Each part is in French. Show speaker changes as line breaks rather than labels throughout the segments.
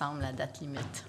semble la date limite.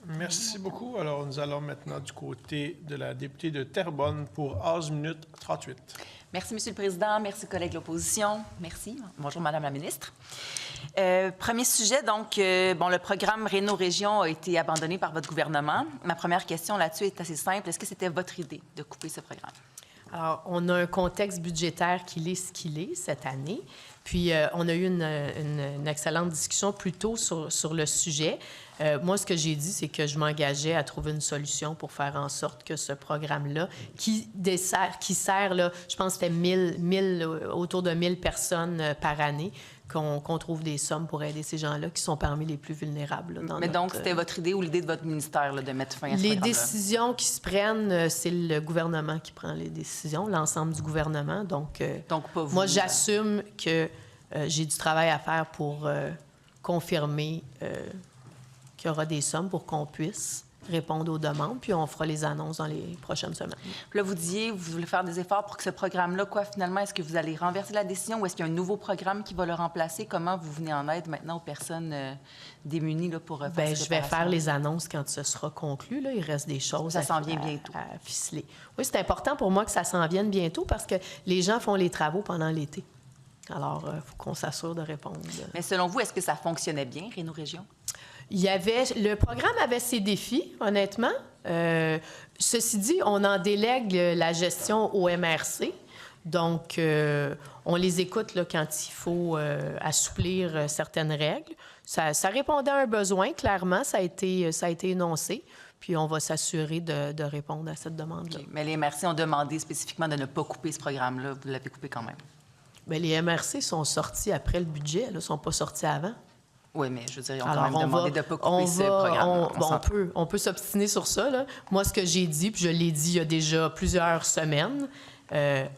Merci beaucoup. Alors, nous allons maintenant du côté de la députée de Terrebonne pour 11 minutes 38.
Merci, M. le Président. Merci, collègues de l'opposition. Merci. Bonjour, Madame la ministre. Premier sujet, donc, le programme Réno-Région a été abandonné par votre gouvernement. Ma première question là-dessus est assez simple. Est-ce que c'était votre idée de couper ce programme?
Alors, on a un contexte budgétaire qui est ce qu'il est cette année. Puis, on a eu une excellente discussion plus tôt sur le sujet. Moi, ce que j'ai dit, c'est que je m'engageais à trouver une solution pour faire en sorte que ce programme-là, qui sert, là, je pense que c'était autour de 1000 personnes par année, qu'on trouve des sommes pour aider ces gens-là qui sont parmi les plus vulnérables. Là,
Mais donc, c'était votre idée ou l'idée de votre ministère là, de mettre fin à ce programme-là?
Les décisions qui se prennent, c'est le gouvernement qui prend les décisions, l'ensemble du gouvernement. Donc
pas vous,
moi, j'assume que j'ai du travail à faire pour confirmer qu'il y aura des sommes pour qu'on puisse répondre aux demandes, puis on fera les annonces dans les prochaines semaines.
Puis là, vous disiez, vous voulez faire des efforts pour que ce programme-là, finalement, est-ce que vous allez renverser la décision ou est-ce qu'il y a un nouveau programme qui va le remplacer? Comment vous venez en aide maintenant aux personnes démunies là, pour faire ces
je vais faire les annonces quand ce sera conclu. Là. Il reste des choses
ça s'en vient bientôt.
À ficeler. Oui, c'est important pour moi que ça s'en vienne bientôt parce que les gens font les travaux pendant l'été. Alors, il faut qu'on s'assure de répondre.
Mais selon vous, est-ce que ça fonctionnait bien, Réno-Région?
Le programme avait ses défis, honnêtement. Ceci dit, on en délègue la gestion au MRC. Donc, on les écoute là, quand il faut assouplir certaines règles. Ça répondait à un besoin, clairement. Ça a été énoncé. Puis, on va s'assurer de répondre à cette demande-là.
Okay. Mais les MRC ont demandé spécifiquement de ne pas couper ce programme-là. Vous l'avez coupé quand même.
Bien, les MRC sont sortis après le budget. Ils ne sont pas sortis avant.
Oui, mais je veux dire, ils ont quand même demandé de ne pas couper ce programme.
On peut s'obstiner sur ça. Là. Moi, ce que j'ai dit, puis je l'ai dit il y a déjà plusieurs semaines,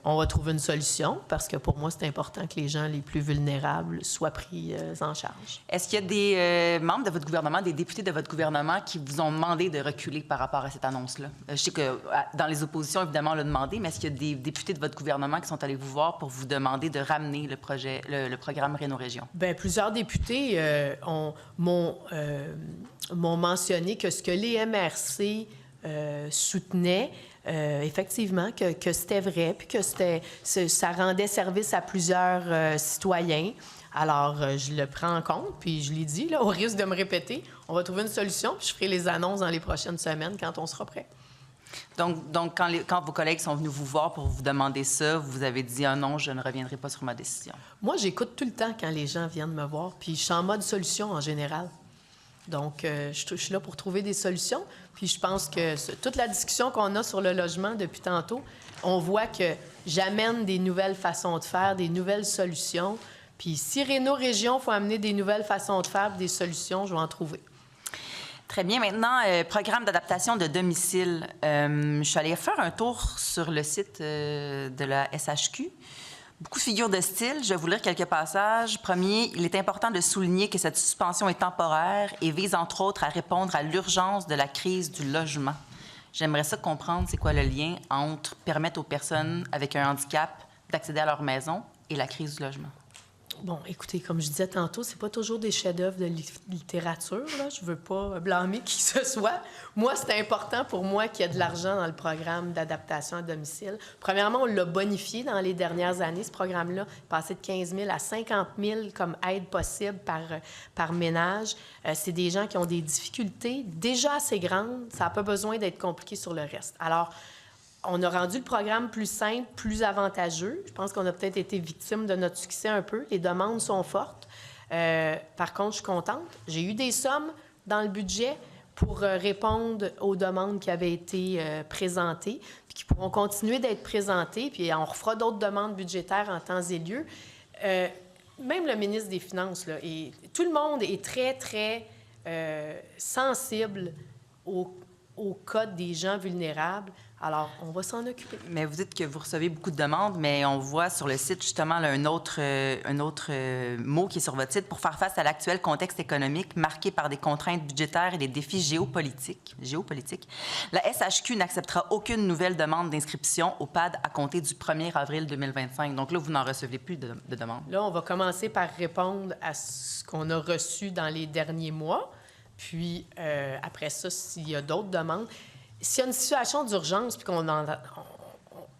on va trouver une solution parce que pour moi, c'est important que les gens les plus vulnérables soient pris en charge.
Est-ce qu'il y a des membres de votre gouvernement, des députés de votre gouvernement qui vous ont demandé de reculer par rapport à cette annonce-là? Je sais que dans les oppositions, évidemment, on l'a demandé, mais est-ce qu'il y a des députés de votre gouvernement qui sont allés vous voir pour vous demander de ramener le programme Réno-Région? Bien,
plusieurs députés m'ont mentionné que ce que les MRC soutenaient, effectivement, que c'était vrai, puis que ça rendait service à plusieurs citoyens. Alors, je le prends en compte, puis je l'ai dit, là, au risque de me répéter, on va trouver une solution, puis je ferai les annonces dans les prochaines semaines quand on sera prêt.
Donc quand vos collègues sont venus vous voir pour vous demander ça, vous avez dit « Ah non, je ne reviendrai pas sur ma décision ».
Moi, j'écoute tout le temps quand les gens viennent me voir, puis je suis en mode solution en général. Donc, je suis là pour trouver des solutions. Puis je pense que toute la discussion qu'on a sur le logement depuis tantôt, on voit que j'amène des nouvelles façons de faire, des nouvelles solutions. Puis si Réno-Région faut amener des nouvelles façons de faire, des solutions, je vais en trouver.
Très bien. Maintenant, programme d'adaptation de domicile. Je suis allée faire un tour sur le site de la SHQ. Beaucoup de figures de style. Je vais vous lire quelques passages. Premier, il est important de souligner que cette suspension est temporaire et vise, entre autres, à répondre à l'urgence de la crise du logement. J'aimerais ça comprendre, c'est quoi le lien entre permettre aux personnes avec un handicap d'accéder à leur maison et la crise du logement?
Bon, écoutez, comme je disais tantôt, c'est pas toujours des chefs-d'œuvre de littérature, là. Je veux pas blâmer qui que ce soit. Moi, c'est important pour moi qu'il y ait de l'argent dans le programme d'adaptation à domicile. Premièrement, on l'a bonifié dans les dernières années, ce programme-là, passé de 15 000 à 50 000 comme aide possible par ménage. C'est des gens qui ont des difficultés déjà assez grandes. Ça n'a pas besoin d'être compliqué sur le reste. Alors, on a rendu le programme plus simple, plus avantageux. Je pense qu'on a peut-être été victime de notre succès un peu. Les demandes sont fortes. Par contre, je suis contente. J'ai eu des sommes dans le budget pour répondre aux demandes qui avaient été présentées, puis qui pourront continuer d'être présentées, puis on refera d'autres demandes budgétaires en temps et lieu. Même le ministre des Finances, là, et tout le monde est très, très sensible au cas des gens vulnérables. Alors, on va s'en occuper.
Mais vous dites que vous recevez beaucoup de demandes, mais on voit sur le site, justement, là, un autre mot qui est sur votre site. Pour faire face à l'actuel contexte économique marqué par des contraintes budgétaires et des défis géopolitiques, la SHQ n'acceptera aucune nouvelle demande d'inscription au PAD à compter du 1er avril 2025. Donc là, vous n'en recevez plus de demandes.
Là, on va commencer par répondre à ce qu'on a reçu dans les derniers mois. Puis, après ça, s'il y a d'autres demandes, s'il y a une situation d'urgence puis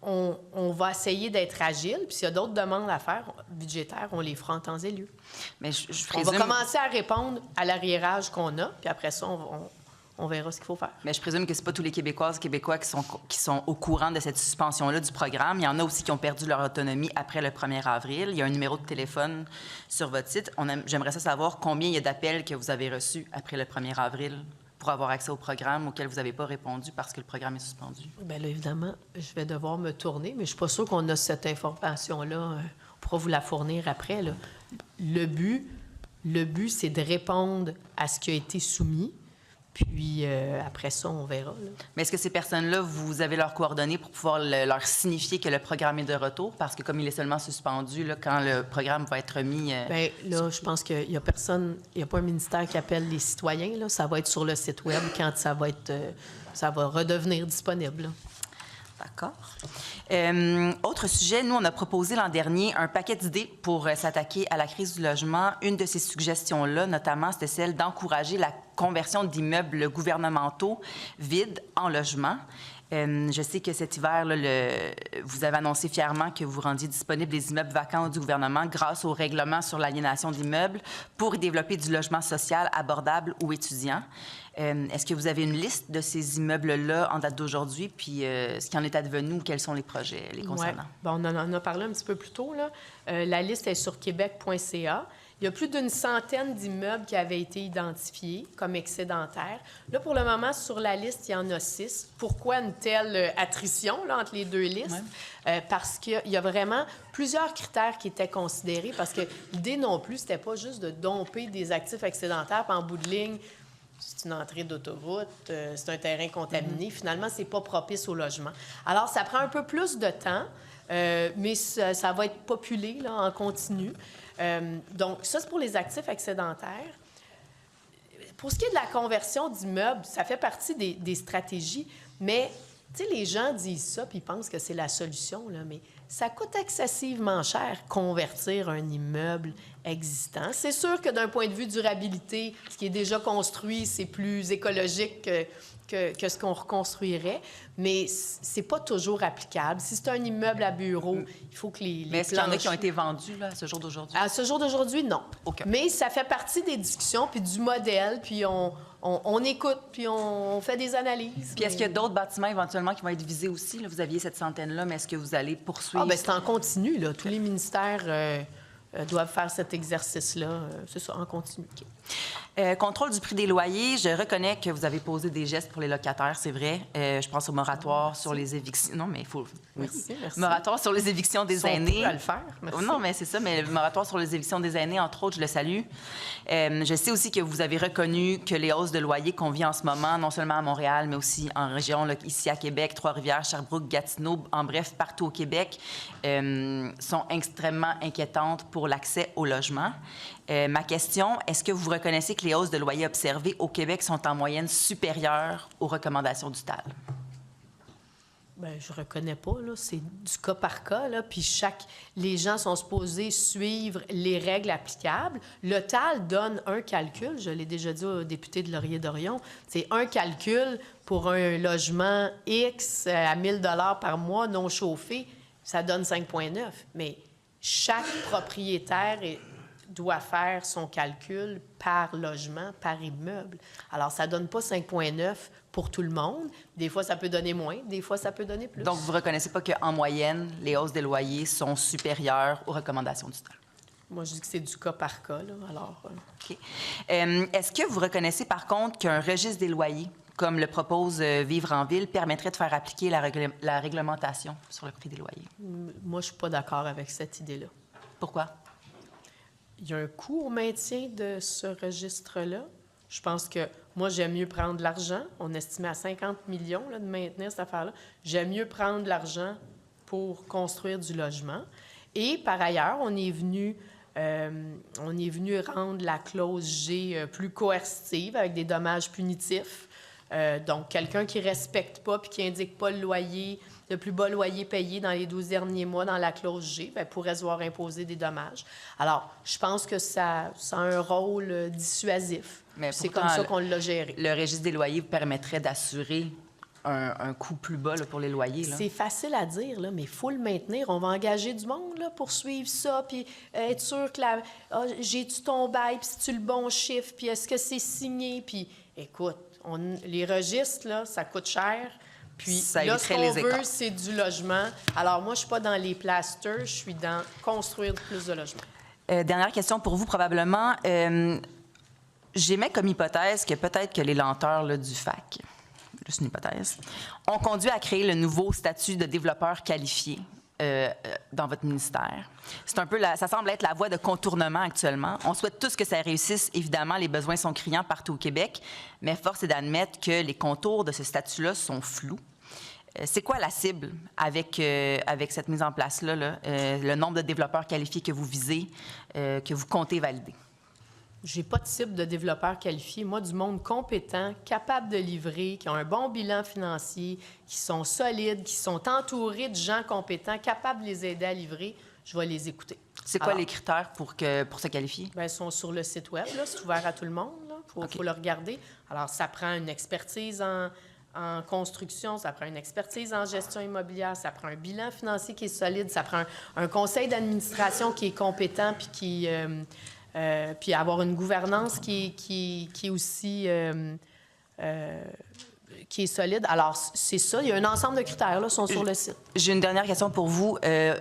on va essayer d'être agile, puis s'il y a d'autres demandes à faire budgétaires, on les fera en temps et lieu.
Mais je
On
présume...
va commencer à répondre à l'arriérage qu'on a, puis après ça, on verra ce qu'il faut faire.
Mais je présume que c'est pas tous les Québécoises, Québécois qui sont au courant de cette suspension-là du programme. Il y en a aussi qui ont perdu leur autonomie après le 1er avril. Il y a un numéro de téléphone sur votre site. J'aimerais ça savoir combien il y a d'appels que vous avez reçus après le 1er avril pour avoir accès au programme auquel vous n'avez pas répondu parce que le programme est suspendu.
Bien là, évidemment, je vais devoir me tourner, mais je ne suis pas sûre qu'on a cette information-là. On pourra vous la fournir après, là. Le but, c'est de répondre à ce qui a été soumis. Puis après ça, on verra. Là.
Mais est-ce que ces personnes-là, vous avez leurs coordonnées pour pouvoir leur signifier que le programme est de retour? Parce que comme il est seulement suspendu, là, quand le programme va être remis...
Bien, là, je pense qu'il n'y a personne, il n'y a pas un ministère qui appelle les citoyens. Là. Ça va être sur le site Web quand ça va redevenir disponible. Là.
D'accord. Autre sujet, nous, on a proposé l'an dernier un paquet d'idées pour s'attaquer à la crise du logement. Une de ces suggestions-là, notamment, c'était celle d'encourager la conversion d'immeubles gouvernementaux vides en logements. Je sais que cet hiver, là, vous avez annoncé fièrement que vous rendiez disponibles les immeubles vacants du gouvernement grâce au règlement sur l'aliénation d'immeubles pour y développer du logement social abordable ou étudiant. Est-ce que vous avez une liste de ces immeubles-là en date d'aujourd'hui, puis ce qui en est advenu ou quels sont les projets les concernant?
Ouais. Bon, on en a parlé un petit peu plus tôt. Là. La liste est sur québec.ca. Il y a plus d'une centaine d'immeubles qui avaient été identifiés comme excédentaires. Là, pour le moment, sur la liste, il y en a 6. Pourquoi une telle attrition là, entre les deux listes? Ouais. Parce qu'il y a vraiment plusieurs critères qui étaient considérés, parce que l'idée non plus, c'était pas juste de domper des actifs excédentaires, puis en bout de ligne, c'est une entrée d'autoroute, c'est un terrain contaminé. Finalement, c'est pas propice au logement. Alors, ça prend un peu plus de temps, mais ça va être populé là, en continu. Donc, ça, c'est pour les actifs excédentaires. Pour ce qui est de la conversion d'immeubles, ça fait partie des stratégies, mais, tu sais, les gens disent ça puis ils pensent que c'est la solution, là, mais ça coûte excessivement cher convertir un immeuble existant. C'est sûr que d'un point de vue durabilité, ce qui est déjà construit, c'est plus écologique que ce qu'on reconstruirait, mais c'est pas toujours applicable. Si c'est un immeuble à bureau, il faut que les
Mais est-ce qu'il y en a qui ont été vendus là, à ce jour d'aujourd'hui? À
ce jour d'aujourd'hui, non.
Okay.
Mais ça fait partie des discussions, puis du modèle, puis on écoute, puis on fait des analyses.
Puis est-ce qu'il y a d'autres bâtiments éventuellement qui vont être visés aussi? Là, vous aviez cette centaine-là, mais est-ce que vous allez poursuivre?
Ah, bien, c'est en continu, là. Tous les ministères doivent faire cet exercice-là. C'est ça, en continu. Okay.
Contrôle du prix des loyers, je reconnais que vous avez posé des gestes pour les locataires, c'est vrai. Je pense au moratoire sur les évictions. Non, mais il faut...
Merci.
Moratoire sur les évictions des aînés.
À le faire. Merci.
Non, mais c'est ça, mais le moratoire sur les évictions des aînés, entre autres, je le salue. Je sais aussi que vous avez reconnu que les hausses de loyers qu'on vit en ce moment, non seulement à Montréal, mais aussi en région, là, ici à Québec, Trois-Rivières, Sherbrooke, Gatineau, en bref, partout au Québec, sont extrêmement inquiétantes pour l'accès au logement. Ma question, est-ce que vous reconnaissez que les hausses de loyers observées au Québec sont en moyenne supérieures aux recommandations du TAL?
Bien, je ne reconnais pas, là. C'est du cas par cas, là. Puis les gens sont supposés suivre les règles applicables. Le TAL donne un calcul, je l'ai déjà dit au député de Laurier-Dorion, c'est un calcul pour un logement X à 1 000 $ par mois non chauffé, ça donne 5,9. Mais chaque propriétaire doit faire son calcul par logement, par immeuble. Alors, ça ne donne pas 5,9 pour tout le monde. Des fois, ça peut donner moins. Des fois, ça peut donner plus.
Donc, vous ne reconnaissez pas qu'en moyenne, les hausses des loyers sont supérieures aux recommandations du TAL?
Moi, je dis que c'est du cas par cas, là. Alors...
OK. Est-ce que vous reconnaissez, par contre, qu'un registre des loyers, comme le propose Vivre en ville, permettrait de faire appliquer la réglementation sur le prix des loyers?
Moi, je ne suis pas d'accord avec cette idée-là.
Pourquoi?
Il y a un coût au maintien de ce registre-là. Je pense que moi, j'aime mieux prendre de l'argent. On estimait à 50 millions là, de maintenir cette affaire-là. J'aime mieux prendre de l'argent pour construire du logement. Et par ailleurs, on est venu rendre la clause G plus coercitive avec des dommages punitifs. Donc, quelqu'un qui ne respecte pas puis qui n'indique pas le plus bas loyer payé dans les 12 derniers mois dans la clause G, bien, pourrait se voir imposer des dommages. Alors, je pense que ça a un rôle dissuasif.
Mais
C'est
pourtant,
comme ça qu'on l'a géré.
le registre des loyers vous permettrait d'assurer un coût plus bas là, pour les loyers. Là.
C'est facile à dire, là, mais il faut le maintenir. On va engager du monde là, pour suivre ça, puis être sûr que j'ai-tu ton bail, puis c'est-tu le bon chiffre, puis est-ce que c'est signé, puis écoute, les registres, là, ça coûte cher. Puis
Ça
là, ce
éviterait
qu'on
les
veut,
écarts.
c'est du logement. Alors moi, je suis pas dans les plasters, je suis dans construire plus de logements.
Dernière question pour vous, probablement. J'émets comme hypothèse que peut-être que les lenteurs là, du FAC, juste une hypothèse, ont conduit à créer le nouveau statut de développeur qualifié dans votre ministère. C'est un peu ça semble être la voie de contournement actuellement. On souhaite tous que ça réussisse. Évidemment, les besoins sont criants partout au Québec, mais force est d'admettre que les contours de ce statut-là sont flous. C'est quoi la cible avec cette mise en place-là, le nombre de développeurs qualifiés que vous visez, que vous comptez valider?
J'ai pas de cible de développeurs qualifiés. Moi, du monde compétent, capable de livrer, qui ont un bon bilan financier, qui sont solides, qui sont entourés de gens compétents, capables de les aider à livrer, je vais les écouter.
C'est quoi les critères pour se qualifier?
Bien, ils sont sur le site Web, là, c'est ouvert à tout le monde. Il faut le regarder. Alors, ça prend une expertise en construction, ça prend une expertise en gestion immobilière, ça prend un bilan financier qui est solide, ça prend un conseil d'administration qui est compétent puis avoir une gouvernance qui est aussi qui est solide. Alors, c'est ça. Il y a un ensemble de critères, là, sont sur le site.
J'ai une dernière question pour vous.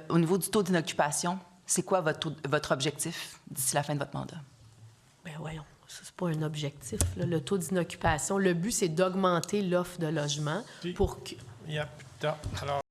Au niveau du taux d'inoccupation, c'est quoi votre objectif d'ici la fin de votre mandat?
Bien, voyons. Ça, c'est pas un objectif, là, le taux d'inoccupation. Le but, c'est d'augmenter l'offre de logement pour que...
Il n'y a plus de temps. Alors,